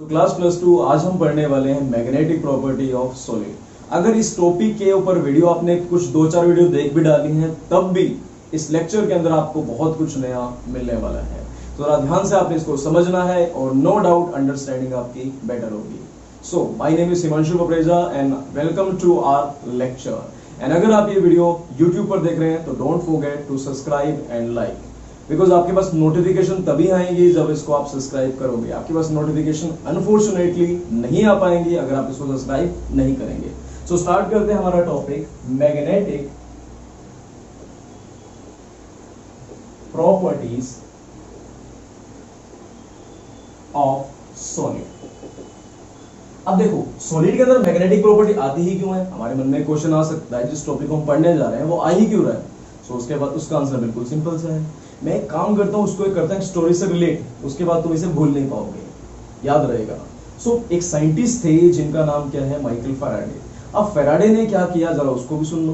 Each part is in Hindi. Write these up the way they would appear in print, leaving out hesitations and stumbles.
तो क्लास +2 आज हम पढ़ने वाले हैं मैग्नेटिक प्रॉपर्टी ऑफ सॉलिड। अगर इस टॉपिक के ऊपर वीडियो आपने कुछ 2-4 वीडियो देख भी डाली हैं तब भी इस लेक्चर के अंदर आपको बहुत कुछ नया मिलने वाला है। तो जरा ध्यान से आपने इसको समझना है और नो डाउट अंडरस्टैंडिंग आपकी बेटर होगी। So my name is Himanshu Papreja and welcome to our lecture. And अगर आप ये वीडियो YouTube पर देख रहे हैं तो don't forget to subscribe and like, because आपके पास नोटिफिकेशन तभी आएंगी जब इसको आप सब्सक्राइब करोगे। आपके पास नोटिफिकेशन अनफॉर्चुनेटली नहीं आ पाएंगी अगर आप इसको सब्सक्राइब नहीं करेंगे। सो स्टार्ट करते हैं हमारा topic magnetic properties of solid. अब देखो सॉलिड के अंदर मैग्नेटिक प्रॉपर्टी आती ही क्यों है, हमारे मन में क्वेश्चन आ सकता है जिस टॉपिक को हम पढ़ने जा रहे हैं वो आ ही क्यों रहा है। सो उसके बाद उसका आंसर बिल्कुल सिंपल सा है। मैं एक काम करता हूं, उसको एक करता हूं स्टोरी से रिलेट, उसके बाद तुम इसे भूल नहीं पाओगे, याद रहेगा। सो एक साइंटिस्ट थे जिनका नाम क्या है, माइकल फैराडे। अब फैराडे ने क्या किया जरा उसको भी सुन लो।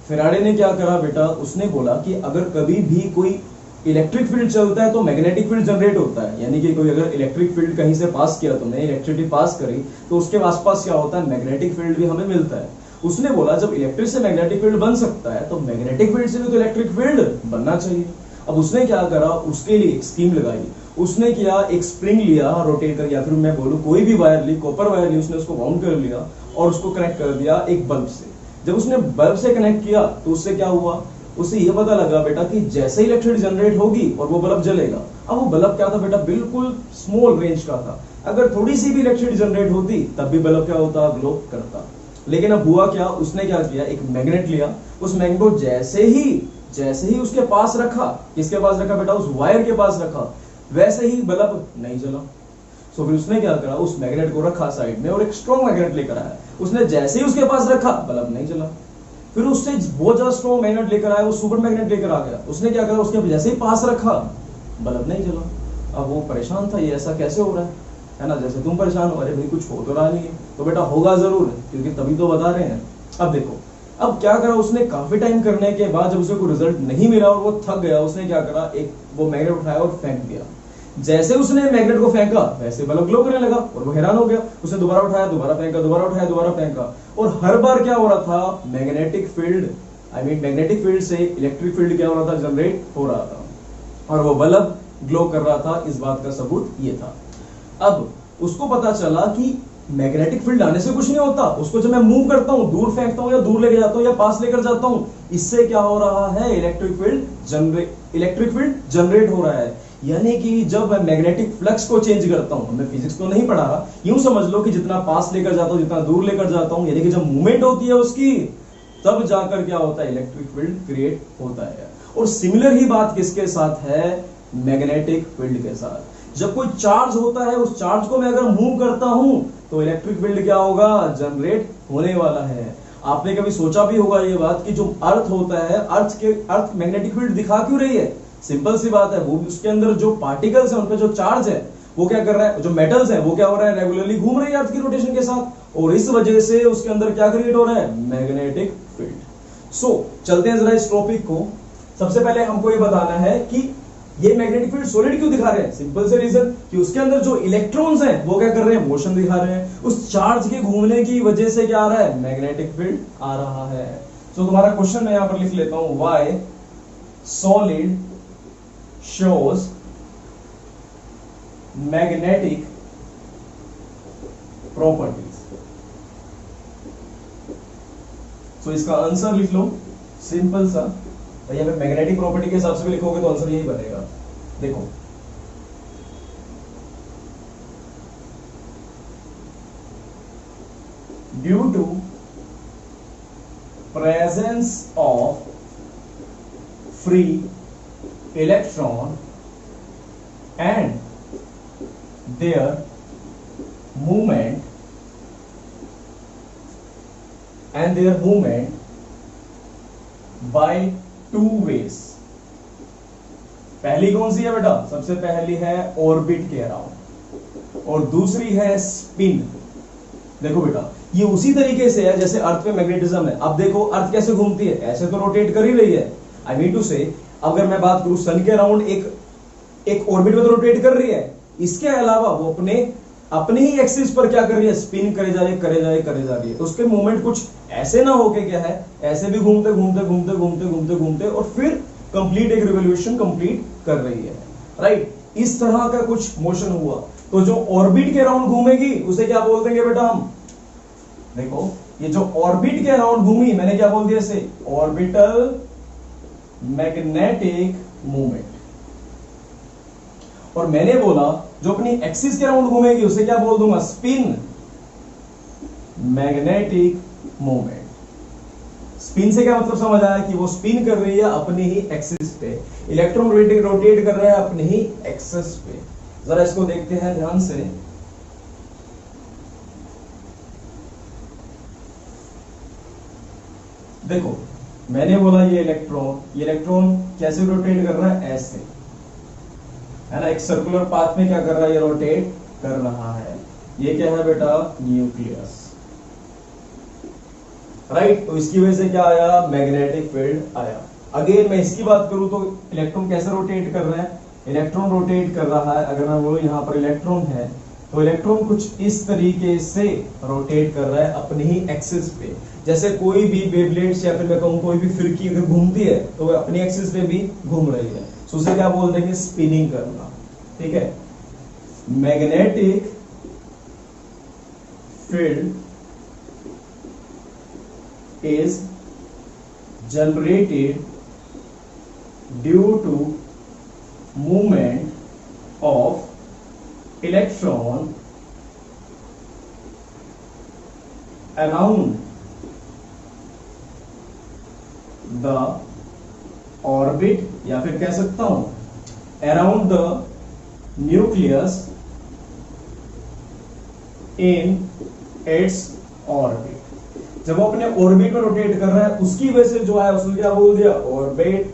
फैराडे ने क्या करा बेटा, उसने बोला कि अगर कभी भी कोई इलेक्ट्रिक फील्ड चलता है तो मैग्नेटिक फील्ड जनरेट होता है। यानी कि कोई अगर इलेक्ट्रिक फील्ड कहीं से पास किया, तुमने इलेक्ट्रिसिटी पास करी तो उसके आसपास क्या होता है, मैग्नेटिक फील्ड भी हमें मिलता है। उसने बोला जब इलेक्ट्रिक से मैग्नेटिक फील्ड बन सकता है तो मैग्नेटिक फील्ड से भी तो इलेक्ट्रिक फील्ड बनना चाहिए। अब उसने क्या करा, उसके लिए एक स्कीम लगाई। उसने किया, एक स्प्रिंग लिया रोटेट कर, या फिर मैं बोलूं कोई भी वायर ली, कॉपर वायर ली, उसने उसको वाउंड कर लिया और उसको कनेक्ट कर दिया एक बल्ब से। जब उसने बल्ब से कनेक्ट किया तो उससे क्या हुआ, उसे यह पता लगा बेटा कि जैसे ही इलेक्ट्रिसिटी जनरेट होगी और वो बल्ब जलेगा। अब वो बल्ब क्या था बेटा, बिल्कुल स्मॉल रेंज का था। अगर थोड़ी सी भी इलेक्ट्रिसिटी जनरेट होती तब भी बल्ब क्या होता, ग्लो करता। लेकिन अब हुआ क्या, उसने क्या किया, एक मैग्नेट लिया, उस मैग्नेट को जैसे ही उसके पास रखा, किसके पास रखा बेटा, उस वायर के पास रखा, वैसे ही बल्ब नहीं जला। सो फिर उसने क्या करा, उस मैग्नेट को रखा साइड में और एक स्ट्रॉन्ग मैग्नेट लेकर आया। उसने जैसे ही उसके पास रखा बल्ब नहीं जला। फिर उससे बहुत ज्यादा स्ट्रॉन्ग मैग्नेट लेकर आया, वो सुपर मैग्नेट लेकर आ गया। उसने क्या करा, उसके जैसे ही पास रखा बल्ब नहीं जला। अब वो परेशान था, ये ऐसा कैसे हो रहा है ना, जैसे तुम परेशान हो, अरे भाई कुछ हो तो रहा नहीं है। तो बेटा होगा जरूर, क्योंकि तभी तो बता रहे हैं। अब देखो, अब क्या करा उसने, काफी टाइम करने के बाद जब उसे कोई रिजल्ट नहीं मिला और वो थक गया, उसने क्या करा, एक वो मैग्नेट उठाया और फेंक दिया। जैसे उसने मैग्नेट को फेंका वैसे बल्ब ग्लो करने लगा और वो हैरान हो गया। उसने दोबारा उठाया, दोबारा फेंका, दोबारा उठाया, दोबारा फेंका, और हर बार क्या हो रहा था, मैग्नेटिक फील्ड से इलेक्ट्रिक फील्ड क्या हो रहा था, जनरेट हो रहा था और वो बल्ब ग्लो कर रहा था। इस बात का सबूत ये था। अब उसको पता चला कि मैग्नेटिक फील्ड आने से कुछ नहीं होता, उसको जब मैं मूव करता हूं, दूर फेंकता हूं या दूर लेके जाता हूं या पास लेकर जाता हूं, इससे क्या हो रहा है, इलेक्ट्रिक फील्ड जनरेट हो रहा है। यानी कि जब मैं मैग्नेटिक फ्लक्स को चेंज करता हूं, मैं फिजिक्स तो नहीं पढ़ा रहा, यूं समझ लो कि जितना पास लेकर जाता हूं, जितना दूर लेकर जाता हूं, यानी कि जब मूवमेंट होती है उसकी, तब जाकर क्या होता है, इलेक्ट्रिक फील्ड क्रिएट होता है। और सिमिलर ही बात किसके साथ है, मैग्नेटिक फील्ड के साथ। जब कोई चार्ज होता है, उस चार्ज को मैं अगर मूव करता हूं तो इलेक्ट्रिक फील्ड क्या होगा, जनरेट होने वाला है। आपने कभी सोचा भी होगा ये बात कि जो अर्थ होता है, अर्थ मैग्नेटिक फील्ड दिखा क्यों रही है, सिंपल सी बात है, वो उसके अंदर जो पार्टिकल्स है, उनका जो चार्ज है वो क्या कर रहा है, जो मेटल्स है वो क्या हो रहा है, रेगुलरली घूम रही है अर्थ की रोटेशन के साथ, और इस वजह से उसके अंदर क्या क्रिएट हो रहा है, मैग्नेटिक फील्ड। सो चलते हैं जरा इस टॉपिक को। सबसे पहले हमको ये बताना है कि ये मैग्नेटिक फील्ड सॉलिड क्यों दिखा रहे हैं। सिंपल से रीजन कि उसके अंदर जो इलेक्ट्रॉन्स हैं वो क्या कर रहे हैं, मोशन दिखा रहे हैं। उस चार्ज के घूमने की वजह से क्या आ रहा है, मैग्नेटिक फील्ड आ रहा है। तो तुम्हारा क्वेश्चन मैं यहां पर लिख लेता हूं, why solid shows magnetic properties. तो इसका आंसर लिख लो, सिंपल सा भैया, अगर मैग्नेटिक प्रॉपर्टी के हिसाब से भी लिखोगे तो आंसर यही बनेगा। देखो due to presence of free electron and their movement by two ways. पहली कौन सी है बेटा, सबसे पहली है ऑर्बिट के अराउंड और दूसरी है स्पिन। देखो बेटा ये उसी तरीके से है जैसे अर्थ पे मैग्नेटिज्म है। अब देखो अर्थ कैसे घूमती है, ऐसे तो रोटेट कर ही रही है। आई मीन टू से, अगर मैं बात करूं सन के अराउंड एक ऑर्बिट में तो रोटेट कर रही है, इसके अलावा वो अपने अपनी ही एक्सिस पर क्या कर रही है, स्पिन करे जा रही है, करे जा रही है, करे जा रही है। तो उसके मूवमेंट कुछ ऐसे ना होके क्या है, ऐसे भी घूमते घूमते घूमते घूमते घूमते घूमते और फिर कंप्लीट एक रिवॉल्यूशन कंप्लीट कर रही है, राइट। इस तरह का कुछ मोशन हुआ। तो जो ऑर्बिट के अराउंड घूमेगी उसे क्या बोल देंगे बेटा हम, देखो ये जो ऑर्बिट के अराउंड घूमी, मैंने क्या बोल दिया इसे, ऑर्बिटल मैग्नेटिक मूवमेंट। और मैंने बोला जो अपनी एक्सिस के अराउंड घूमेगी उसे क्या बोल दूंगा, स्पिन मैग्नेटिक मूवमेंट। स्पिन से क्या मतलब समझ आया कि वो स्पिन कर रही है अपनी ही एक्सिस पे, इलेक्ट्रॉन रोटेट कर रहा है अपनी ही एक्सिस पे। जरा इसको देखते हैं ध्यान से। देखो मैंने बोला ये इलेक्ट्रॉन कैसे रोटेट कर रहा है, ऐसे, है ना, एक सर्कुलर पाथ में क्या कर रहा है, ये रोटेट कर रहा है। ये क्या है बेटा, न्यूक्लियस, राइट। तो इसकी वजह से क्या आया, मैग्नेटिक फील्ड आया। अगेन मैं इसकी बात करूं तो इलेक्ट्रॉन कैसे रोटेट कर रहा है, इलेक्ट्रॉन रोटेट कर रहा है, अगर मैं बोलूं यहां पर इलेक्ट्रॉन है तो इलेक्ट्रॉन कुछ इस तरीके से रोटेट कर रहा है अपनी ही एक्सिस पे। जैसे कोई भी वेवलेट्स या फिर मैं कहूं कोई भी फिरकी अगर घूमती है तो वह अपनी एक्सिस पे भी घूम रही है, तो उसे क्या बोल देंगे, स्पिनिंग करना, ठीक है। Magnetic field is generated due to movement of electron around the orbit, या फिर कह सकता हूं around the nucleus in its orbit. जब वो अपने ऑर्बिट में रोटेट कर रहा है उसकी वजह से जो है उसने क्या बोल दिया, ऑर्बिट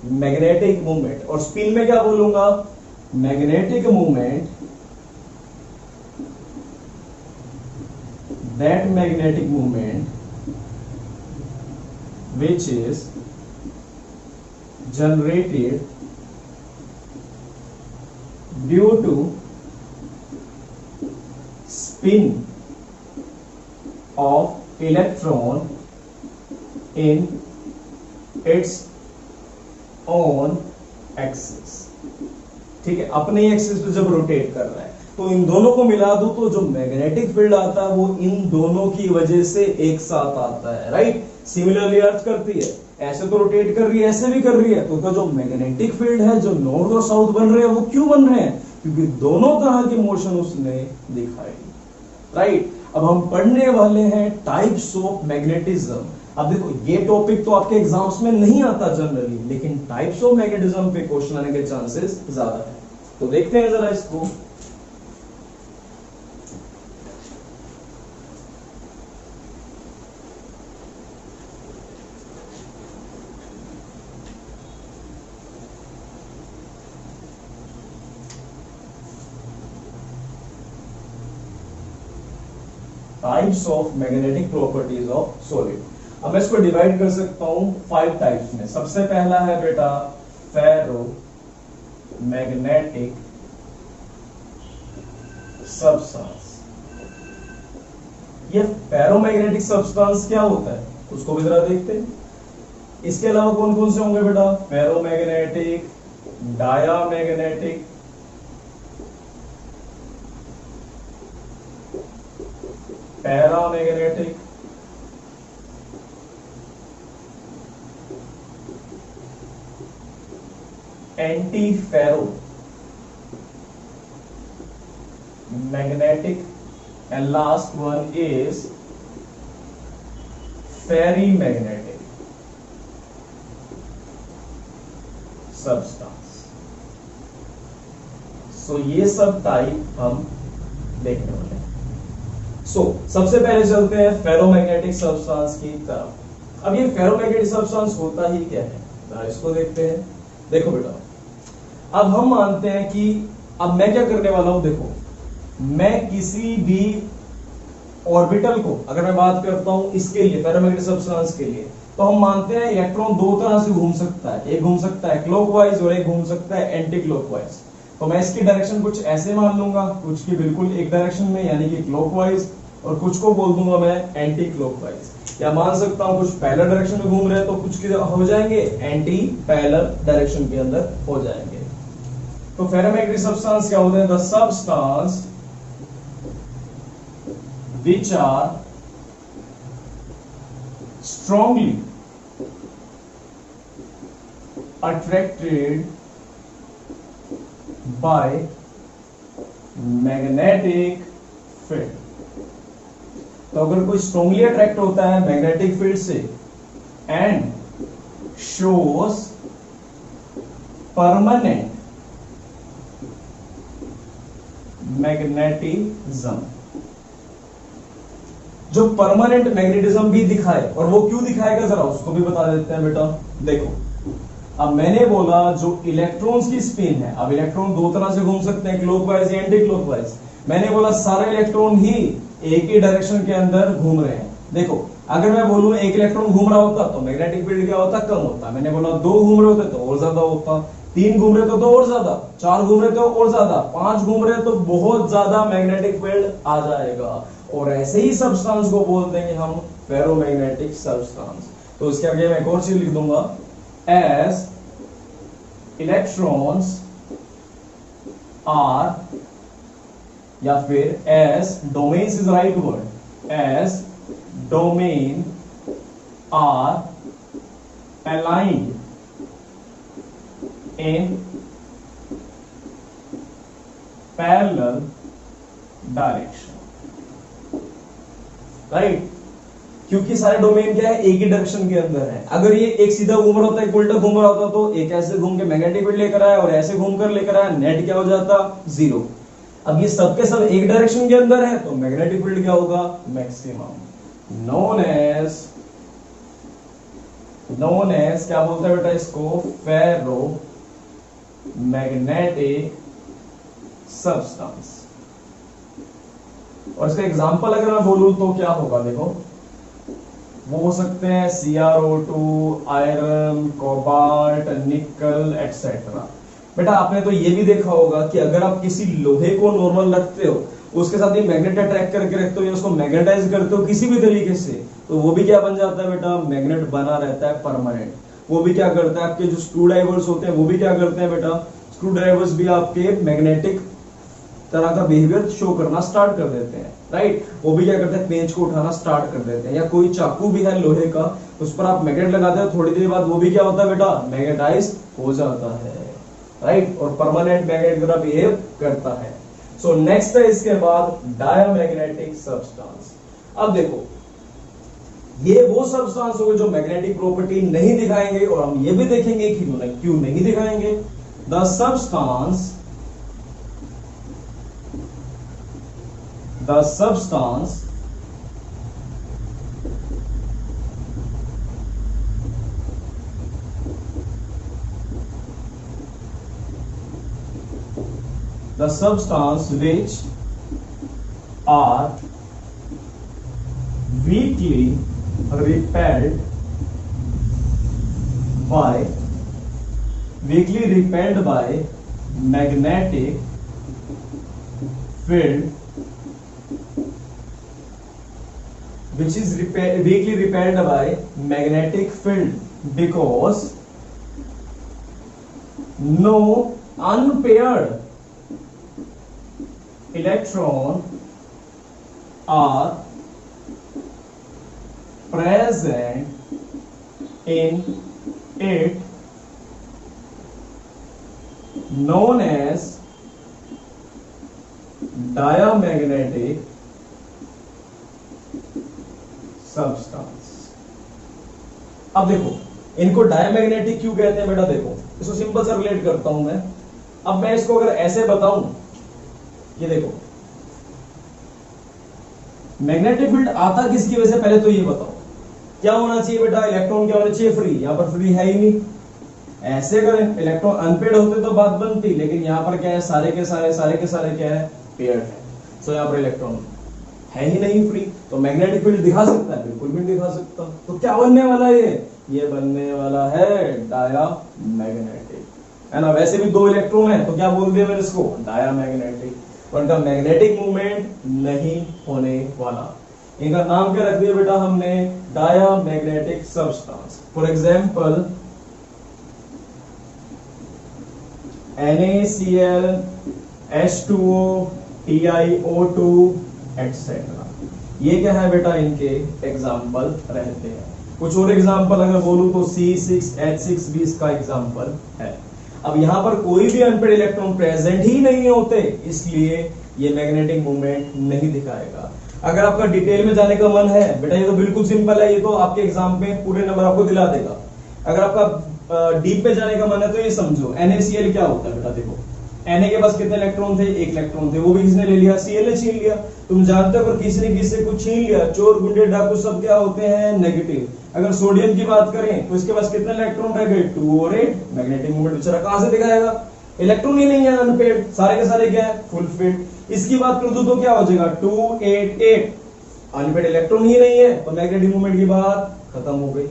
मैग्नेटिक मूवमेंट। और स्पिन में क्या बोलूंगा, magnetic movement, that magnetic movement which is generated due to spin of electron in its own axis। ठीक है, अपने एक्सिस पे जब रोटेट कर रहा है तो इन दोनों को मिला दो तो जो मैग्नेटिक फील्ड आता है वो इन दोनों की वजह से एक साथ आता है, राइट। सिमिलरली अर्थ करती है, ऐसे तो रोटेट कर रही है, ऐसे भी कर रही है, तो जो मैग्नेटिक फील्ड है जो नॉर्थ और साउथ बन रहे हैं वो क्यों बन रहे हैं, क्योंकि दोनों तरह की मोशन उसने दिखाई, राइट। अब हम पढ़ने वाले हैं टाइप्स ऑफ मैग्नेटिज्म। अब देखो ये टॉपिक तो आपके एग्जाम्स में नहीं आता जनरली, लेकिन टाइप्स ऑफ मैग्नेटिज्म पे क्वेश्चन आने के चांसेस ज्यादा है। तो देखते हैं जरा इसको। Types of magnetic properties of solid. अब मैं इसको डिवाइड कर सकता हूं 5 टाइप्स में। सबसे पहला है बेटा फेरो मैग्नेटिक सब्सटेंस। ये फेरोमैग्नेटिक सब्सटेंस क्या होता है उसको भी जरा देखते हैं। इसके अलावा कौन कौन से होंगे बेटा, ferromagnetic, diamagnetic, paramagnetic, antiferromagnetic, and last one is ferrimagnetic substance. So ये सब टाइप हम देखने वाले हैं। सबसे पहले चलते हैं फेरोमैग्नेटिक सब्सटेंस की तरफ। अब ये फेरोमैग्नेटिक सब्सटेंस होता ही क्या है, इसको देखते हैं। देखो बेटा, अब हम मानते हैं कि अब मैं क्या करने वाला हूं, देखो मैं किसी भी ऑर्बिटल को अगर मैं बात करता हूं इसके लिए फेरोमैग्नेटिक सब्सटेंस के लिए, तो हम मानते हैं इलेक्ट्रॉन दो तरह से घूम सकता है, एक घूम सकता है क्लॉकवाइज और एक घूम सकता है एंटी क्लॉकवाइज। तो मैं इसकी डायरेक्शन कुछ ऐसे मान लूंगा, कुछ की बिल्कुल एक डायरेक्शन में यानी कि क्लॉकवाइज, और कुछ को बोल दूंगा मैं एंटी क्लॉकवाइज। या मान सकता हूं कुछ पैरेलल डायरेक्शन में घूम रहे हैं तो कुछ की हो जाएंगे एंटी पैरेलल डायरेक्शन के अंदर हो जाएंगे। तो फेरोमैग्नेटिक सब्सटेंस क्या होते हैं? The substance which are strongly attracted by magnetic field। तो अगर कोई स्ट्रांगली अट्रैक्ट होता है मैग्नेटिक फील्ड से एंड शोस परमानेंट मैग्नेटिज्म, जो परमानेंट मैग्नेटिज्म भी दिखाए, और वो क्यों दिखाएगा जरा उसको भी बता देते हैं बेटा। देखो अब मैंने बोला जो इलेक्ट्रॉन्स की स्पिन है, अब इलेक्ट्रॉन दो तरह से घूम सकते हैं, क्लॉकवाइज या एंटी क्लॉकवाइज। मैंने बोला सारे इलेक्ट्रॉन ही एक ही डायरेक्शन के अंदर घूम रहे हैं। देखो अगर मैं बोलूं एक इलेक्ट्रॉन घूम रहा होता तो मैग्नेटिक फील्ड क्या होता? कम होता। मैंने बोला दो घूम रहे होते तो और ज्यादा होता, तीन घूम रहे तो और ज्यादा, चार घूम रहे तो और ज्यादा, पांच घूम रहे तो बहुत ज्यादा मैग्नेटिक फील्ड आ जाएगा। और ऐसे ही सब्सटेंस को बोलते हैं हम फेरोमैग्नेटिक सब्सटेंस। तो इसके आगे मैं एक और चीज लिख दूंगा, एज इलेक्ट्रॉन्स आर, या फिर as domains is right word, as domain are aligned in parallel direction, right? क्योंकि सारे डोमेन क्या है? एक ही डायरेक्शन के अंदर है। अगर ये एक सीधा घूम रहा होता, एक उल्टा घूम रहा होता, तो एक ऐसे घूम के मैग्नेटिक फील्ड लेकर आया और ऐसे घूमकर लेकर आया, नेट क्या हो जाता? जीरो। अब ये सब के सब एक डायरेक्शन के अंदर है तो मैग्नेटिक फील्ड क्या होगा? मैक्सिमम। नोन एज क्या बोलते हैं बेटा इसको? फेरो मैग्नेटिक सब्सटेंस। और इसका एग्जांपल अगर मैं बोलूं तो क्या होगा? देखो वो हो सकते हैं CrO2, आयरन, कोबाल्ट, निकल एटसेट्रा। बेटा आपने तो ये भी देखा होगा कि अगर आप किसी लोहे को नॉर्मल रखते हो, उसके साथ ये मैग्नेट अट्रैक्ट करके रखते हो या उसको मैग्नेटाइज करते हो किसी भी तरीके से, तो वो भी क्या बन जाता है बेटा? मैग्नेट बना रहता है परमानेंट। वो भी क्या करता है? आपके जो स्क्रू ड्राइवर्स होते हैं वो भी क्या करते हैं बेटा? स्क्रू ड्राइवर्स भी आपके मैग्नेटिक तरह का बिहेवियर शो करना स्टार्ट कर देते हैं, राइट? वो भी क्या करते हैं? पेंच को उठाना स्टार्ट कर देते हैं। या कोई चाकू भी है लोहे का, उस पर आप मैग्नेट लगाते हो, थोड़ी देर बाद वो भी क्या होता है बेटा? मैग्नेटाइज हो जाता है, राइट? और परमानेंट मैग्नेट की तरह बिहेव करता है। सो नेक्स्ट है इसके बाद डायमैग्नेटिक सब्सटेंस। अब देखो ये वो सब्सटेंस होंगे जो मैग्नेटिक प्रॉपर्टी नहीं दिखाएंगे, और हम ये भी देखेंगे कि क्यों नहीं दिखाएंगे। The substance which are weakly repelled by magnetic field, which is weakly repelled by magnetic field because no unpaired electron are present in it, known as diamagnetic substance। अब देखो इनको डायमैग्नेटिक क्यों कहते हैं बेटा? देखो इसको सिंपल से रिलेट करता हूं मैं। अब मैं इसको अगर ऐसे बताऊं, ये देखो मैग्नेटिक फील्ड आता किसकी वजह से? पहले तो ये बताओ क्या होना चाहिए बेटा? इलेक्ट्रॉन क्या होना चाहिए? फ्री। यहां पर फ्री है ही नहीं। ऐसे अगर इलेक्ट्रॉन अनपेड होते तो बात बनती, लेकिन यहां पर क्या है? सारे के सारे क्या है? पेयर्ड है। सो यहां पर इलेक्ट्रॉन है ही नहीं फ्री, तो मैग्नेटिक फील्ड दिखा सकता है? बिल्कुल भी दिखा सकता। तो क्या बनने वाला है? ये बनने वाला है डायमैग्नेटिक। है ना। वैसे भी 2 इलेक्ट्रॉन है तो क्या बोल दिया मैंने इसको, डायामैग्नेटिक, और इनका मैग्नेटिक मूवमेंट नहीं होने वाला। इनका नाम क्या रख दिया बेटा हमने, diamagnetic substance. For example NaCl, H2O, TiO2 etcetera. ये क्या है बेटा, इनके एग्जाम्पल रहते हैं। कुछ और एग्जाम्पल अगर बोलूं तो C6H6 भी इसका एग्जाम्पल है। अब यहां पर कोई भी अनपेड इलेक्ट्रॉन प्रेजेंट ही नहीं होते, इसलिए ये मैग्नेटिक मूवमेंट नहीं दिखाएगा। अगर आपका डिटेल में जाने का मन है बेटा, ये तो बिल्कुल सिंपल है, ये तो आपके एग्जाम में पूरे नंबर आपको दिला देगा। अगर आपका डीप पे जाने का मन है तो ये समझो, NaCl क्या होता है बेटा, देखो Na के पास कितने इलेक्ट्रॉन थे, 1 इलेक्ट्रॉन थे, वो भी किसने ले लिया, Cl ने छीन लिया। तुम जानते हो अगर किसी ने किसी से कुछ छीन लिया, चोर गुंडे डाकू सब क्या होते हैं, नेगेटिव। अगर सोडियम की बात करें तो इसके पास कितने इलेक्ट्रॉन रह गए, 2 और 8। मैग्नेटिक मूवमेंट बेचारा कहां से दिखाएगा, इलेक्ट्रॉन ही नहीं है, अनपेड, सारे के सारे क्या है, फुल फिट। इसकी बात कर दो तो क्या हो जाएगा, 2 8 8, अनपेड इलेक्ट्रॉन ही नहीं है, तो मैग्नेटिक मूवमेंट की बात खत्म हो गई,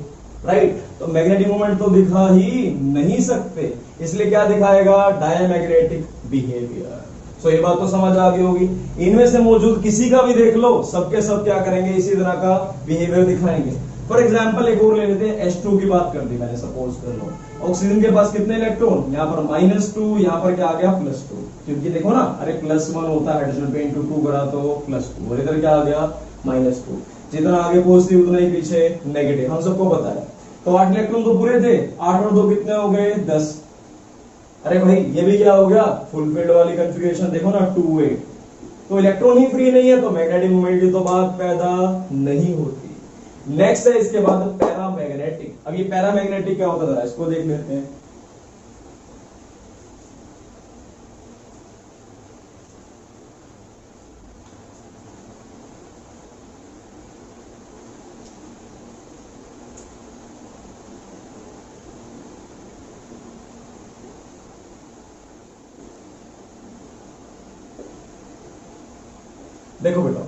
राइट। तो मैग्नेटिक मूवमेंट तो दिखा ही नहीं सकते, इसलिए क्या दिखाएगा, डायमैग्नेटिक बिहेवियर। सो ये बात तो समझ आ गई होगी। इनमें से मौजूद किसी का भी देख लो, सबके सब क्या करेंगे, इसी तरह का बिहेवियर दिखाएंगे। फॉर एग्जांपल एक और ले लेते हैं, H2 की बात कर दी मैंने, सपोज कर लो ऑक्सीजन के पास कितने इलेक्ट्रॉन, यहाँ पर -2, यहाँ पर क्या आ गया, +2, क्योंकि देखो ना, अरे +1 होता है हाइड्रोजन पे, इंटू 2 करा तो +2, और इधर क्या आ गया, -2। जितना आगे पहुंचती उतना ही पीछे नेगेटिव, हम सबको पता है। तो 8 इलेक्ट्रॉन तो पूरे थे, 8 और 2 कितने हो गए, 10। अरे भाई ये भी क्या हो गया, फुलफिल्ड वाली कंफिगरेशन, देखो ना 2 8। तो इलेक्ट्रॉन ही फ्री नहीं है, तो मैग्नेटिक मूवमेंट की तो बात पैदा नहीं होती। नेक्स्ट है इसके बाद पैरामैग्नेटिक। अब ये पैरामैग्नेटिक क्या होता है, इसको देख लेते हैं। देखो बेटा,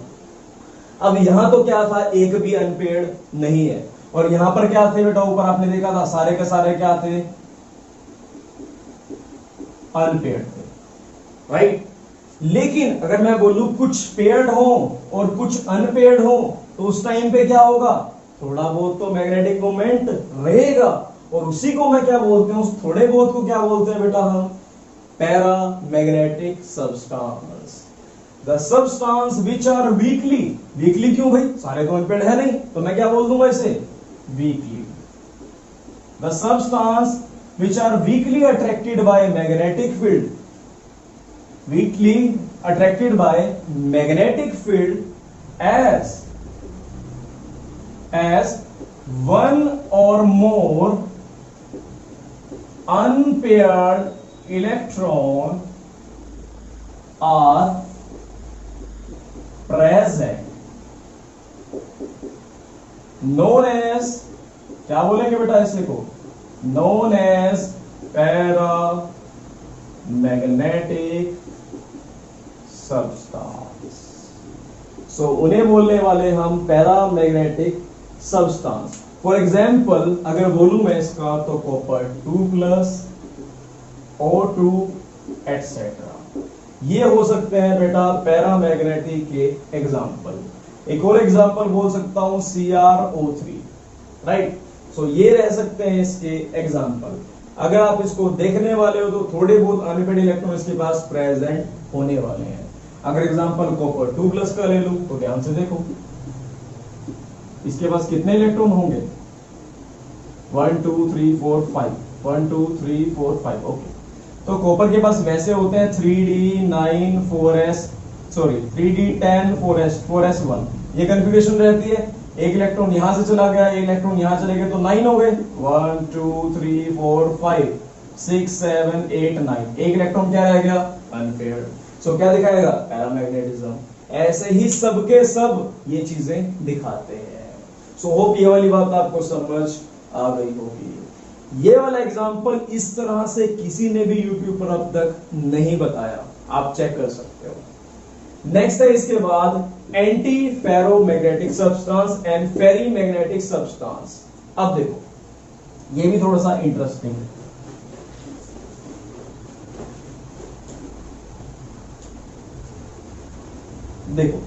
अब यहां तो क्या था, एक भी अनपेड नहीं है, और यहां पर क्या थे बेटा, ऊपर आपने देखा था सारे के सारे क्या थे, अनपेड थे, राइट। लेकिन अगर मैं बोलूं कुछ पेयर्ड हो और कुछ अनपेयर्ड हो, तो उस टाइम पे क्या होगा, थोड़ा बहुत तो मैग्नेटिक मोमेंट रहेगा, और उसी को मैं क्या बोलते हैं, उस थोड़े बहुत को क्या बोलते हैं बेटा हम, paramagnetic substance. The substance which are weakly क्यों भाई, सारे तो अनपेड है नहीं, तो मैं क्या बोल दूंगा इसे, weakly। The substance which are weakly attracted by magnetic field, weakly attracted by magnetic field as one or more unpaired electron are present, known as, क्या बोलेंगे बेटा इसे को, known as पैरामैग्नेटिक सब्सटेंस। सो उन्हें बोलने वाले हम पैरामैग्नेटिक सब्सटेंस। फॉर एग्जाम्पल अगर बोलूं मैं इसका, तो कॉपर 2+, O2 एटसेट्रा, ये हो सकते हैं बेटा पैरामैग्नेटिक के एग्जाम्पल। एक और एग्जाम्पल बोल सकता हूं CrO3, राइट। सो ये रह सकते हैं इसके एग्जाम्पल। अगर आप इसको देखने वाले हो तो थोड़े बहुत अनपेड इलेक्ट्रॉन इसके पास प्रेजेंट होने वाले हैं। अगर एग्जाम्पल कॉपर 2+ का ले लूं तो ध्यान से देखो, इसके पास कितने इलेक्ट्रॉन होंगे, 1 2 3 4 5, 1 2 3 4 5, ओके। तो कॉपर के पास वैसे होते हैं 3d9 4s, sorry 3d10 4s1, ये कन्फिगरेशन रहती है। एक इलेक्ट्रॉन यहां से चला गया, एक इलेक्ट्रॉन यहां चले गए, तो 9 हो गए, 1 2 3 4 5 6 7 8 9, एक इलेक्ट्रॉन क्या रह गया, अनपेयर्ड। सो क्या दिखाएगा, पैरामैग्नेटिज्म। ऐसे ही सबके सब ये चीजें दिखाते हैं। सो होप ये वाली बात आपको समझ आ गई होगी। ये वाला एग्जाम्पल इस तरह से किसी ने भी YouTube पर अब तक नहीं बताया, आप चेक कर सकते हो। नेक्स्ट है इसके बाद antiferromagnetic substance and ferrimagnetic substance. अब देखो ये भी थोड़ा सा इंटरेस्टिंग है। देखो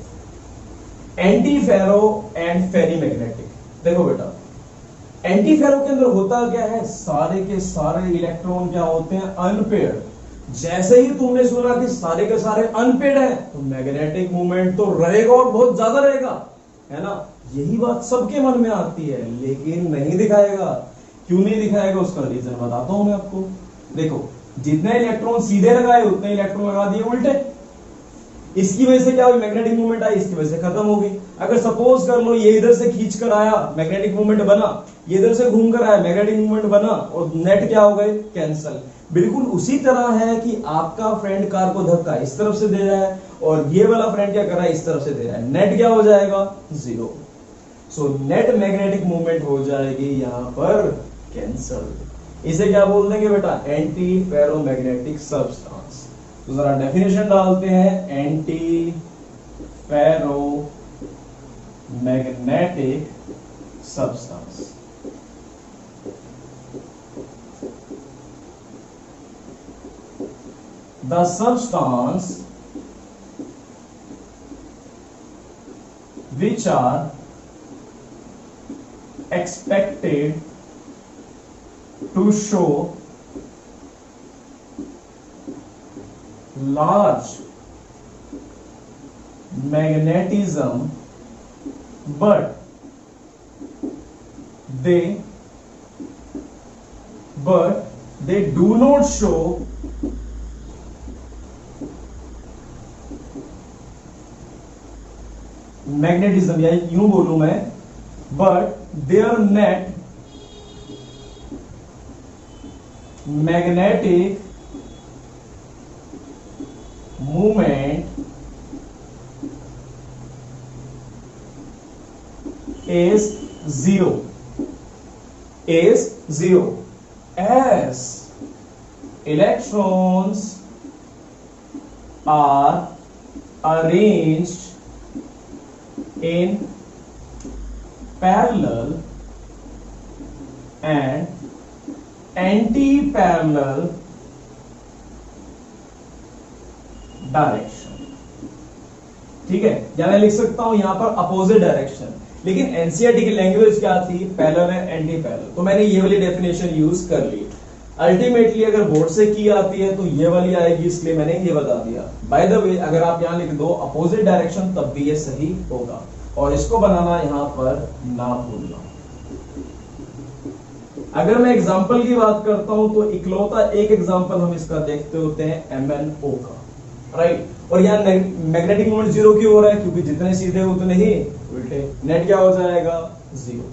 anti ferro and ferri magnetic, देखो बेटा एंटी फेरो के अंदर होता क्या है, सारे के सारे इलेक्ट्रॉन क्या होते हैं, अनपेयर्ड। जैसे ही तुमने सुना कि सारे के सारे अनपेयर्ड है तो मैग्नेटिक मूवमेंट तो रहेगा और बहुत ज्यादा रहेगा, है ना। यही बात सबके मन में आती है, लेकिन नहीं दिखाएगा। क्यों नहीं दिखाएगा, उसका रीजन बताता हूं मैं आपको। देखो जितने इलेक्ट्रॉन सीधे लगाए उतने इलेक्ट्रॉन लगा दिए उल्टे, इसकी वजह से क्या हुई, मैग्नेटिक मूवमेंट आई, इसकी वजह से खत्म हो गई। अगर सपोज कर लो ये इधर से खींच कर आया, मैग्नेटिक मूवमेंट बना, ये इधर से घूम कर आया, मैग्नेटिक मूवमेंट बना, और नेट क्या हो गए, कैंसल। बिल्कुल उसी तरह है कि आपका फ्रेंड कार को धक्का इस तरफ से दे रहा है और ये वाला फ्रेंड क्या कर रहा है, इस तरफ से दे रहा है, नेट क्या हो जाएगा, zero. So net magnetic movement हो जाएगी यहां पर कैंसल। इसे क्या बोल देंगे बेटा, एंटी फेरोमैग्नेटिक सब्सटेंस। तो जरा डेफिनेशन डालते हैं, anti ferromagnetic substance. The substance which are expected to show large magnetism but they do not show magnetism, या यूं बोलूं मैं, but there net magnetic movement is zero as electrons are arranged in parallel and anti-parallel direction. ठीक है, या मैं लिख सकता हूं यहां पर अपोजिट डायरेक्शन, लेकिन एनसीईआरटी की लैंग्वेज क्या थी, पैरेलल एंड एंटी पैरेलल, तो मैंने ये वाली डेफिनेशन यूज कर ली। अल्टीमेटली अगर बोर्ड से की आती है तो ये वाली आएगी, इसलिए मैंने ये बता दिया। बाय द वे अगर आप यहां लिख दो अपोजिट डायरेक्शन तब भी ये सही होगा, और इसको बनाना यहां पर ना भूलना। अगर मैं एग्जांपल की बात करता हूं तो इकलौता एक एग्जांपल हम इसका देखते होते हैं MnO का, राइट। और यहाँ मैग्नेटिक मोमेंट जीरो क्यों हो रहा है, क्योंकि जितने सीधे उतने ही उल्टे, नेट क्या हो जाएगा, जीरो।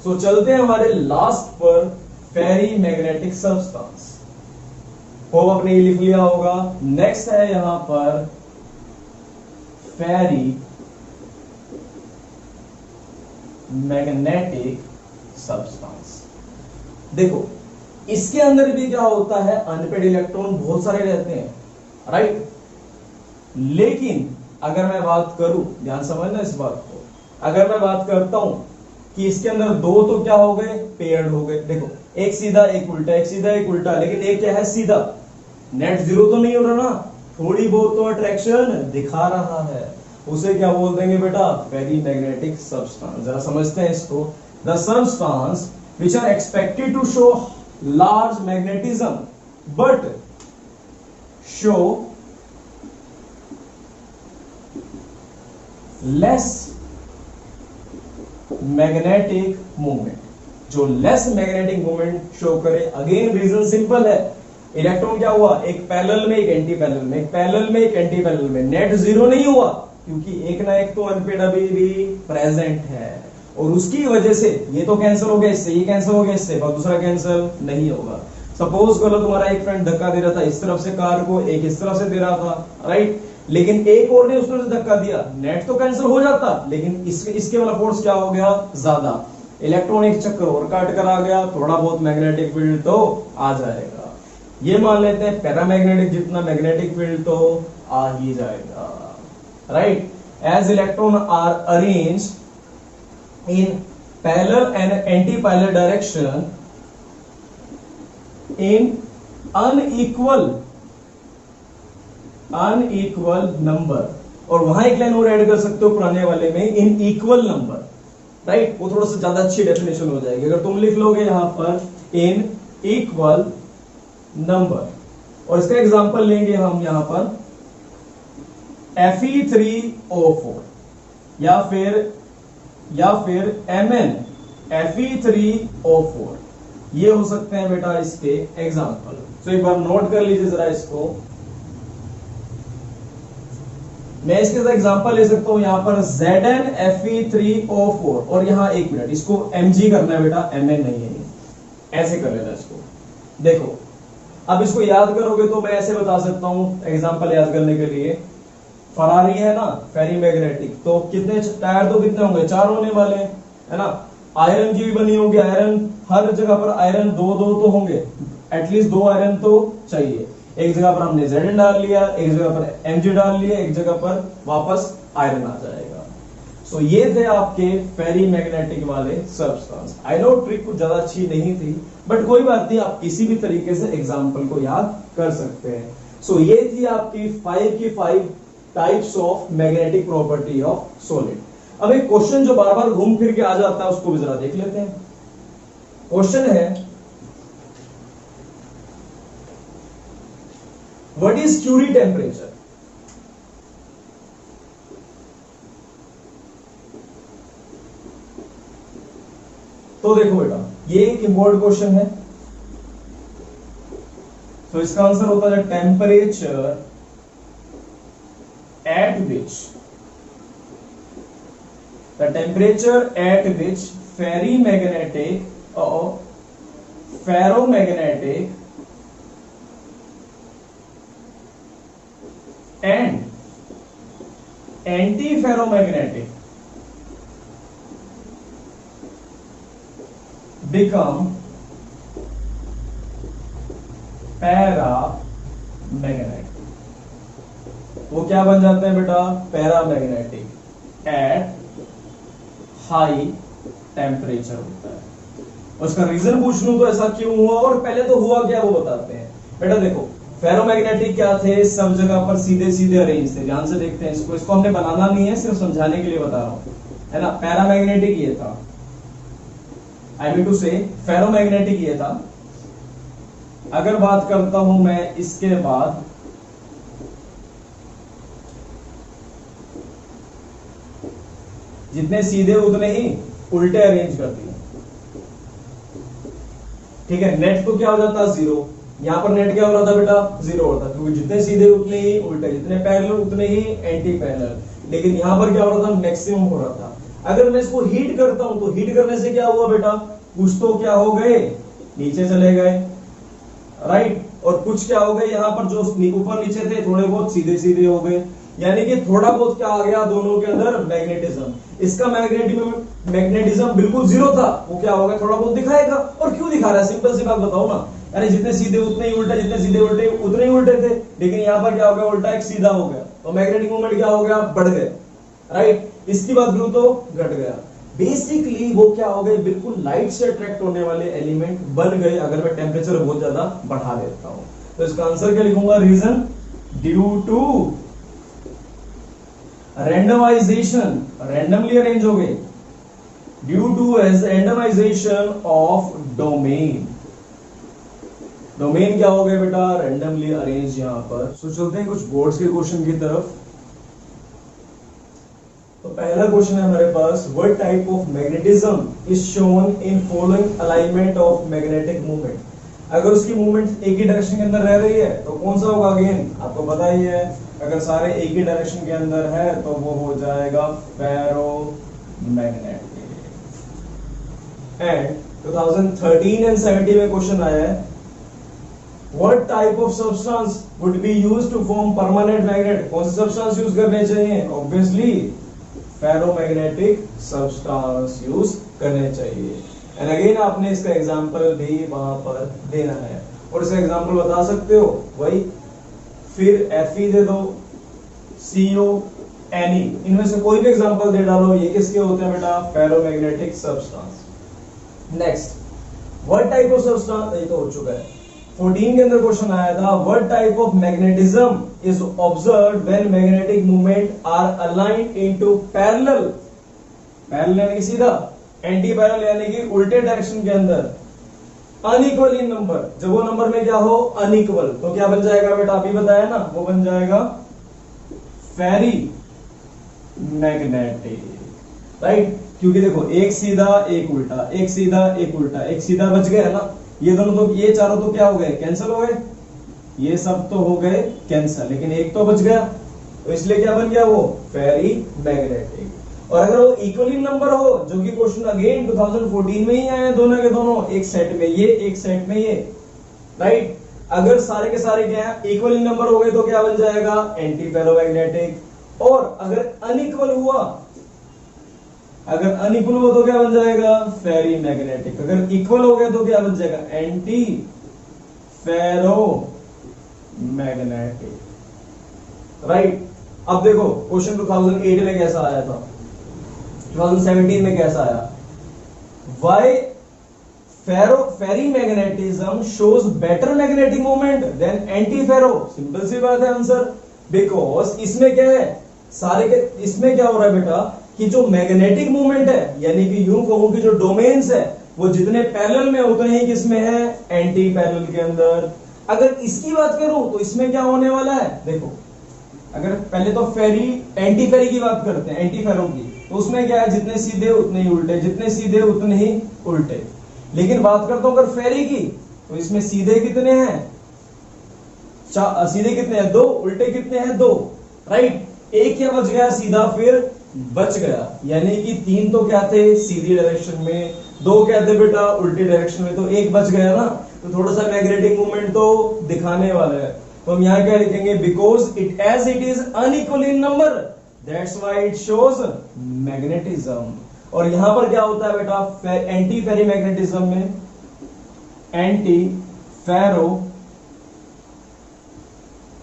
सो चलते हैं हमारे लास्ट पर, फेरी मैग्नेटिक सब्सटेंस। होप आपने ये लिख लिया होगा। नेक्स्ट है यहां पर फेरी मैग्नेटिक सब्सटेंस। देखो इसके अंदर भी क्या होता है, अनपेड इलेक्ट्रॉन बहुत सारे रहते हैं, राइट। लेकिन अगर मैं बात करूं, ध्यान समझना इस बात को, अगर मैं बात करता हूं कि इसके अंदर दो तो क्या हो गए, पेयर्ड हो गए। देखो एक सीधा एक उल्टा, एक सीधा एक उल्टा, लेकिन एक क्या है, सीधा। नेट जीरो तो नहीं हो रहा ना, थोड़ी बहुत तो अट्रैक्शन दिखा रहा है, उसे क्या बोल देंगे बेटा, फेरी मैग्नेटिक सब्सटेंस। जरा समझते हैं इसको। The substance which are expected to show large magnetism but show less magnetic movement, जो लेस मैग्नेटिक मूवमेंट शो करे। अगेन रीजन सिंपल है, इलेक्ट्रॉन क्या हुआ, एक पैरेलल में एक एंटी पैरेलल में, एक पैरेलल में एक एंटी पैरेलल में, नेट जीरो नहीं हुआ क्योंकि एक ना एक तो अनपेड अभी भी प्रेजेंट है, और उसकी वजह से ये तो कैंसिल हो गया इससे, ये कैंसिल हो गया इससे, और दूसरा कैंसिल नहीं होगा। सपोज करो तुम्हारा एक फ्रेंड धक्का दे रहा था इस तरफ से कार को, एक इस तरफ से दे रहा था, राइट। लेकिन एक और ने उस तरफ से धक्का दिया, नेट तो कैंसिल हो जाता, लेकिन इसके वाला फोर्स क्या हो गया, ज्यादा। इलेक्ट्रॉन एक चक्कर और काट कर आ गया, थोड़ा बहुत मैग्नेटिक फील्ड तो आ जाएगा। ये मान लेते हैं पैरामैग्नेटिक जितना मैग्नेटिक फील्ड तो आ ही जाएगा, right. As electron are arranged in parallel and anti-parallel direction in unequal number और वहां एक लाइन और ऐड कर सकते हो पुराने वाले में, इन इक्वल नंबर, राइट। वो थोड़ा सा ज्यादा अच्छी डेफिनेशन हो जाएगी अगर तुम लिख लोगे यहां पर इन इक्वल नंबर। और इसका एग्जांपल लेंगे हम यहां पर Fe3O4 या फिर Mn Fe3O4, ये हो सकते हैं बेटा इसके एग्जांपल। तो एक बार नोट कर लीजिए जरा इसको। मैं इसके साथ एग्जांपल ले सकता हूं यहां पर Zn Fe3O4 और यहां एक मिनट इसको Mg करना है बेटा, Mn नहीं है, ऐसे कर लेना इसको। देखो अब इसको याद करोगे तो मैं ऐसे बता सकता हूं एग्जांपल याद करने के लिए। फरारी है ना, फेरी मैग्नेटिक, तो कितने टायर तो कितने होंगे, 4 होने वाले हैं, है ना। आयरन की भी बनी होगी, आयरन हर जगह पर आयरन दो तो होंगे, एटलीस्ट 2 आयरन तो चाहिए। एक जगह पर हमने Zn डाल लिया, एक जगह पर Mg डाल लिया, एक जगह पर वापस आयरन आ जाएगा। सो ये थे आपके फेरी मैग्नेटिक वाले सब्सटेंस। आई नो ट्रिक कुछ ज्यादा अच्छी नहीं थी, बट कोई बात नहीं, आप किसी भी तरीके से एग्जाम्पल को याद कर सकते हैं। सो ये थी आपकी 5 की 5 types of magnetic property of solid. अब एक क्वेश्चन जो बार बार घूम फिर के आ जाता है उसको भी जरा देख लेते हैं। क्वेश्चन है व्हाट इज क्यूरी टेम्परेचर। तो देखो बेटा ये एक इंपॉर्टेंट क्वेश्चन है। तो इसका आंसर होता है temperature at which the temperature at which ferrimagnetic or ferromagnetic and antiferromagnetic become paramagnetic। वो क्या बन जाते हैं बेटा, पैरामैग्नेटिक एट हाई टेम्परेचर होता है। उसका रीजन पूछ लूं तो ऐसा क्यों हुआ, और पहले तो हुआ क्या वो बताते हैं। बेटा देखो फेरोमैग्नेटिक क्या थे, सब जगह पर सीधे सीधे अरेंज थे। ध्यान से देखते हैं इसको हमने बनाना नहीं है, सिर्फ समझाने के लिए बता रहा हूं, है ना। पैरामैग्नेटिक ये था, आई मीन टू से फेरोमैग्नेटिक ये था। अगर बात करता हूं मैं इसके बाद जितने सीधे उतने ही उल्टे अरेंज कर दिए, ठीक है। नेट तो क्या हो जाता है 0, यहां पर नेट क्या हो रहा था बेटा 0 होता, क्योंकि जितने सीधे उतने ही उल्टे, जितने पैरेलल उतने ही एंटी पैरेलल। लेकिन यहां पर क्या हो रहा था, मैक्सिमम हो रहा था। अगर मैं इसको हीट करता हूं तो हीट करने से क्या हुआ बेटा, कुछ तो क्या हो गए नीचे चले गए, राइट, और कुछ क्या हो गए यहाँ पर जो ऊपर नीचे थे थोड़े बहुत सीधे सीधे हो गए। यानी कि थोड़ा बहुत क्या आ गया दोनों के अंदर, मैग्नेटिज्म। इसका मैग्नेटिज्म बिल्कुल 0 था, वो क्या हो गया थोड़ा बहुत दिखाएगा। और क्यों दिखा रहा है, सिंपल सी बात बताओ ना, यानी जितने सीधे उतने ही उल्टे, जितने सीधे उल्टे उतने ही उल्टे थे। लेकिन यहाँ पर क्या हो गया, उल्टा एक सीधा हो गया, तो मैग्नेटिक मोमेंट क्या हो गया, बढ़ गया, राइट। इसकी बात करूं तो घट गया। बेसिकली वो क्या हो गए, बिल्कुल लाइट से अट्रैक्ट होने वाले एलिमेंट बन गए अगर मैं टेम्परेचर बहुत ज्यादा बढ़ा देता हूं। तो इसका आंसर क्या लिखूंगा, reason due to randomization, randomly arrange हो गए, due to randomization of domain. Domain क्या हो गया बेटा, रैंडमली अरेंज यहां पर। तो चलते हैं कुछ बोर्ड्स के क्वेश्चन की तरफ। तो पहला क्वेश्चन है हमारे पास, what type of magnetism is shown in following alignment of magnetic movement. अगर उसकी मूवमेंट एक ही डायरेक्शन के अंदर रह रही है तो कौन सा होगा, अगेन आपको पता ही है, अगर सारे एक ही डायरेक्शन के अंदर है तो वो हो जाएगा फेरोमैग्नेटिक। एंड 2013 एंड 17 में क्वेश्चन आया है, What type of substance would be used to form permanent magnet? कौन से सब्सटेंस यूज करने चाहिए, ऑब्वियसली फेरोमैग्नेटिक सब्सटेंस यूज करने चाहिए। एंड अगेन आपने इसका एग्जांपल भी वहां पर देना है, और इसका एग्जांपल बता सकते हो वही, फिर Fe दे दो, CO, Ne, इनमें से कोई भी एग्जांपल दे डालो। ये किसके होते हैं बेटा, ferromagnetic substance. Next, what type of substance, ये तो हो चुका है। 14 के अंदर क्वेश्चन आया था, what type of magnetism is observed when magnetic movement are aligned into parallel, parallel यानी कि सीधा, एंटी पैरेलल यानी कि उल्टे डायरेक्शन के अंदर, अनइक्वल इन नंबर, जब वो नंबर में क्या हो अनइक्वल, तो क्या बन जाएगा बेटा, अभी बताया ना, वो बन जाएगा फेरी मैग्नेटिक, राइट। क्योंकि देखो एक सीधा एक उल्टा, एक सीधा एक उल्टा, एक सीधा बच गया ना, ये दोनों तो, ये चारों तो क्या हो गए, कैंसिल हो गए, ये सब तो हो गए कैंसिल, लेकिन एक तो बच गया, तो इसलिए क्या बन गया वो फेरी मैग्नेटिक। और अगर वो इक्वली नंबर हो, जो कि क्वेश्चन अगेन 2014 में ही आए दोनों के दोनों, एक सेट में ये एक सेट में ये, राइट। अगर सारे के सारे क्या है इक्वली नंबर हो गए तो क्या बन जाएगा, एंटी फेरोमैग्नेटिक। और अगर अनइक्वल हुआ, अगर अनइक्वल हुआ तो क्या बन जाएगा, फेरी मैग्नेटिक। अगर इक्वल हो गया तो क्या बन जाएगा, एंटी फेरो मैग्नेटिक, राइट। अब देखो क्वेश्चन 2008 में कैसा आया था, 2017 में कैसा आया, why ferrimagnetism shows better magnetic movement than anti ferro, simple सी बात है आंसर, बिकॉज इसमें क्या है, सारे के इसमें क्या हो रहा है बेटा, कि जो मैग्नेटिक मूवमेंट है, यानी कि यूं कहूं कि जो डोमेन्स है वो जितने पैरेलल में उतने ही किसमें है, एंटी पैरेलल के अंदर। अगर इसकी बात करूं तो इसमें क्या होने वाला है, देखो अगर पहले तो फेरी एंटी फेरी की बात करते हैं, एंटी फेरो की, तो उसमें क्या है, जितने सीधे उतने ही उल्टे, जितने सीधे उतने ही उल्टे। लेकिन बात करता हूं अगर फेरी की, तो इसमें सीधे कितने हैं, सीधे कितने हैं, दो, उल्टे कितने हैं, दो, राइट। एक क्या बच गया, सीधा फिर बच गया, यानी कि तीन तो क्या थे, सीधी डायरेक्शन में, दो क्या थे बेटा, उल्टी डायरेक्शन में, तो एक बच गया ना, तो थोड़ा सा मैग्नेटिक मूवमेंट तो दिखाने वाला है। तो हम यहां क्या लिखेंगे, because it as it is unequal in number, that's why it shows magnetism. और यहां पर क्या होता है बेटा, एंटी फेरी मैग्नेटिज्म में, anti ferro,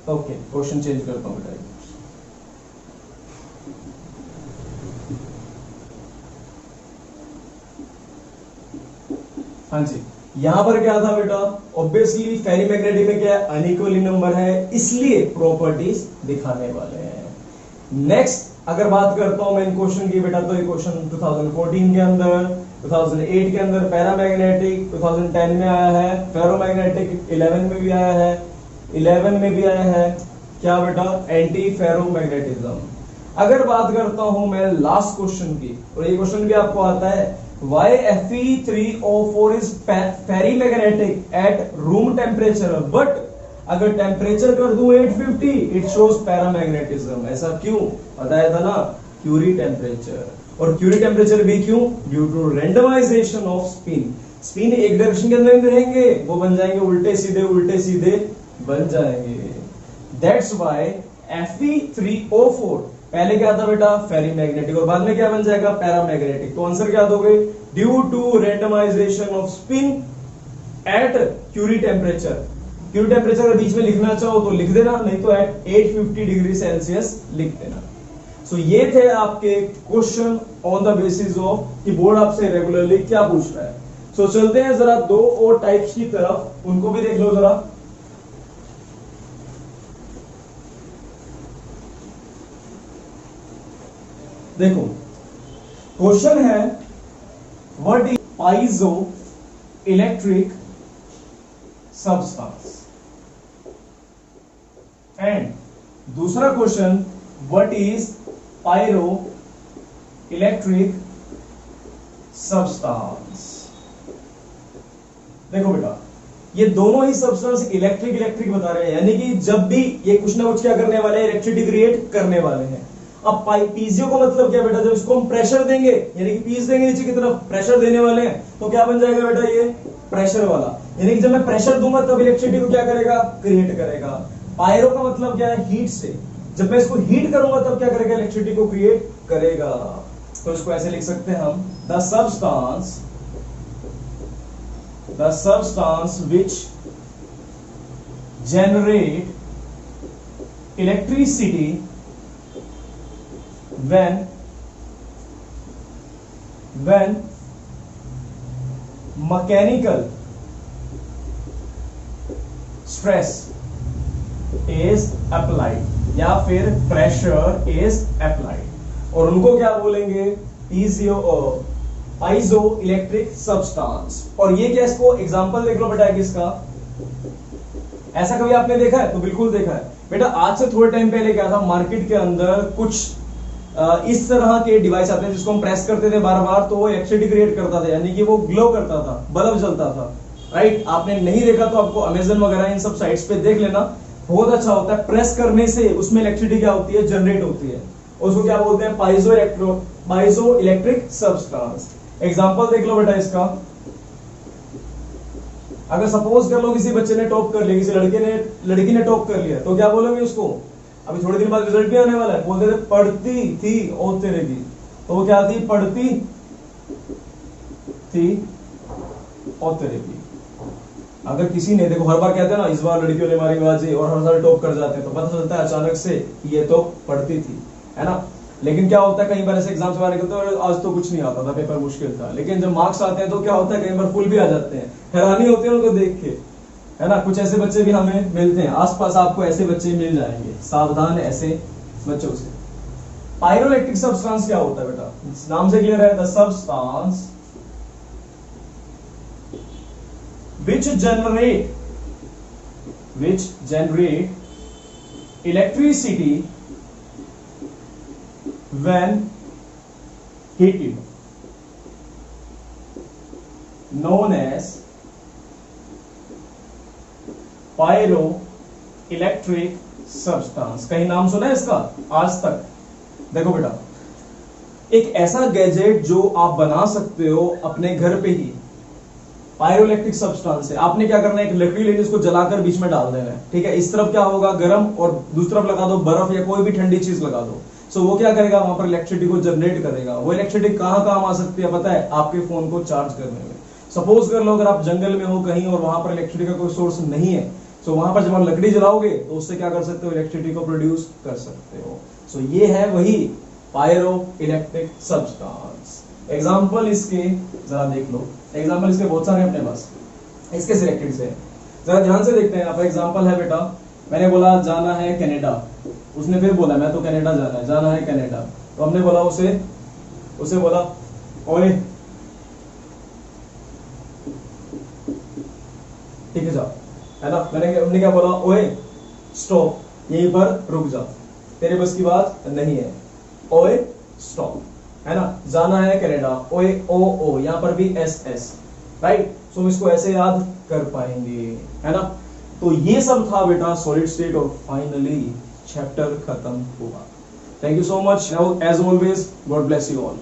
okay question change करता हूं बेटा, हाँ जी, यहां पर क्या था बेटा, ऑब्वियसली फेरी मैग्नेटिक में क्या है, अनइक्वल नंबर है, इसलिए प्रॉपर्टीज दिखाने वाले हैं। नेक्स्ट अगर बात करता हूं मैं इन क्वेश्चन की बेटा, तो ये क्वेश्चन 2014 के अंदर, 2008 के अंदर पैरामैग्नेटिक, 2010 में आया है, फेरोमैग्नेटिक 11 में भी आया है, 11 में भी आया है, क्या बेटा, एंटी फेरोमैग्नेटिज्म। अगर बात करता हूं मैं लास्ट क्वेश्चन की, और ये क्वेश्चन भी आपको आता है, why Fe3O4 is ferrimagnetic at room temperature, but अगर टेम्परेचर कर दूं 850, इट शोज पैरामैग्नेटिज्म। ऐसा क्यों, बताया था ना, क्यूरी टेम्परेचर, और क्यूरी टेम्परेचर भी क्यों, due to randomization of spin. Spin एक डायरेक्शन के अंदर रहेंगे, वो बन जाएंगे उल्टे सीधे बन जाएंगे, दैट्स व्हाई Fe3O4 पहले क्या था बेटा, फेरी मैग्नेटिक, और बाद में क्या बन जाएगा, पैरामैग्नेटिक। तो आंसर क्या दोगे, due to randomization of spin at Curie temperature. Curie temperature बीच में लिखना चाहो तो लिख देना, नहीं तो एट 850 डिग्री सेल्सियस लिख देना। सो ये थे आपके question on the basis of कि बोर्ड आपसे रेगुलरली क्या पूछ रहा है। सो चलते हैं जरा दो और टाइप्स की तरफ, उनको भी देख लो जरा। देखो क्वेश्चन है, what is piezoelectric substance, and दूसरा question, what is pyroelectric substance. देखो बेटा, ये दोनों ही सब्सटेंस इलेक्ट्रिक बता रहे हैं, यानी कि जब भी ये कुछ ना कुछ क्या करने वाले हैं, इलेक्ट्रिसिटी क्रिएट करने वाले हैं। अब पीजियो का मतलब क्या बेटा, जब इसको हम प्रेशर देंगे, यानी कि पीस देंगे नीचे की तरफ, प्रेशर देने वाले हैं, तो क्या बन जाएगा बेटा, ये प्रेशर वाला, यानी कि जब मैं प्रेशर दूंगा तब इलेक्ट्रिसिटी को क्या करेगा, क्रिएट करेगा। पायरो का मतलब क्या है, हीट से, जब मैं इसको हीट करूंगा तब क्या करेगा, इलेक्ट्रिसिटी को क्रिएट करेगा। तो इसको ऐसे लिख सकते हैं हम, the substance which generate electricity when mechanical stress is applied या फिर प्रेशर इज अप्लाइड, और उनको क्या बोलेंगे, पाइजो इलेक्ट्रिक सब्सटेंस। और ये क्या, इसको एग्जांपल देख लो बेटा किसका, ऐसा कभी आपने देखा है? तो बिल्कुल देखा है बेटा। आज से थोड़े टाइम पहले क्या था, मार्केट के अंदर कुछ इस तरह के डिवाइस आते हैं जिसको हम प्रेस करते थे बार बार, तो वो इलेक्ट्रिसिटी क्रिएट करता था, यानी कि वो ग्लो करता था, बल्ब जलता था, राइट। आपने नहीं देखा तो आपको अमेजन वगैरह इन सब साइट्स पे देख लेना, बहुत अच्छा होता है। प्रेस करने से उसमें इलेक्ट्रिसिटी क्या होती है, जनरेट होती है। उसको क्या बोलते हैं, पाइजो इलेक्ट्रिक सब्सटेंस। एग्जांपल देख लो बेटा इसका। अगर सपोज कर लो किसी बच्चे ने टॉप कर लिया, किसी लड़की ने टॉप कर लिया, तो क्या बोलोगे उसको, अभी थोड़े दिन बाद रिजल्ट भी आने वाला है, बोलते थे पढ़ती थी और तेरे की, तो वो क्या थी, पढ़ती थी और तेरे की। अगर किसी ने, देखो हर बार कहते हैं ना, इस बार लड़कियों ने मारी बाजी, और हर साल टॉप कर जाते हैं, तो पता चलता है अचानक से ये तो पढ़ती थी, है ना। लेकिन क्या होता है, कई बार ऐसे एग्जाम से बाहर निकलते हैं, आज तो कुछ नहीं आता था, पेपर मुश्किल था, लेकिन जब मार्क्स आते हैं तो क्या होता है, कई बार फुल भी आ जाते हैं, हैरानी होती है उनको देख के, है ना। कुछ ऐसे बच्चे भी हमें मिलते हैं, आसपास आपको ऐसे बच्चे मिल जाएंगे, सावधान ऐसे बच्चों से। पायरोइलेक्ट्रिक सब्सटेंस क्या होता है बेटा, नाम से क्लियर है, the substance which generate electricity when heated, known as pyroelectric substance। कहीं नाम सुना है इसका आज तक? देखो बेटा, एक ऐसा गैजेट जो आप बना सकते हो अपने घर पे ही, पायरोइलेक्ट्रिक सब्सटेंस है। आपने क्या करना है, एक लकड़ी लेनी, उसको जलाकर बीच में डाल देना है, ठीक है। इस तरफ क्या होगा, गर्म, और दूसरी तरफ लगा दो बर्फ या कोई भी ठंडी चीज लगा दो। सो वो क्या करेगा, वहां पर इलेक्ट्रिसिटी को जनरेट करेगा। वो इलेक्ट्रिसिटी कहां काम आ सकती है पता है, आपके फोन को चार्ज करने में। सपोज कर लो अगर आप जंगल में हो कहीं और वहां पर इलेक्ट्रिसिटी का कोई सोर्स नहीं है, सो वहां पर जब आप लकड़ी जलाओगे तो उससे क्या कर सकते हो, इलेक्ट्रिसिटी को प्रोड्यूस कर सकते हो। सो ये है वही पायरोइलेक्ट्रिक सब्सटेंस। एग्जाम्पल इसके जरा देख लो, एग्जाम्पल इसके बहुत सारे अपने पास, इसके सिलेक्टेड से जरा ध्यान से देखते हैं। आप एग्जाम्पल है बेटा, मैंने बोला जाना है कनाडा, उसने फिर बोला मैं तो कनाडा जाना है कनाडा, तो हमने बोला उसे बोला ओए, ठीक है जा, है ना। हमने क्या बोला, ओए स्टॉप, यहीं पर रुक जा, तेरे बस की बात नहीं है, ओए स्टॉप, है ना। जाना है कनाडा, ओए ओ, यहां पर भी एस, राइट। सो हम इसको ऐसे याद कर पाएंगे, है ना। तो ये सब था बेटा सॉलिड स्टेट, और फाइनली चैप्टर खत्म हुआ। Thank you so much. Now as always, God bless you all.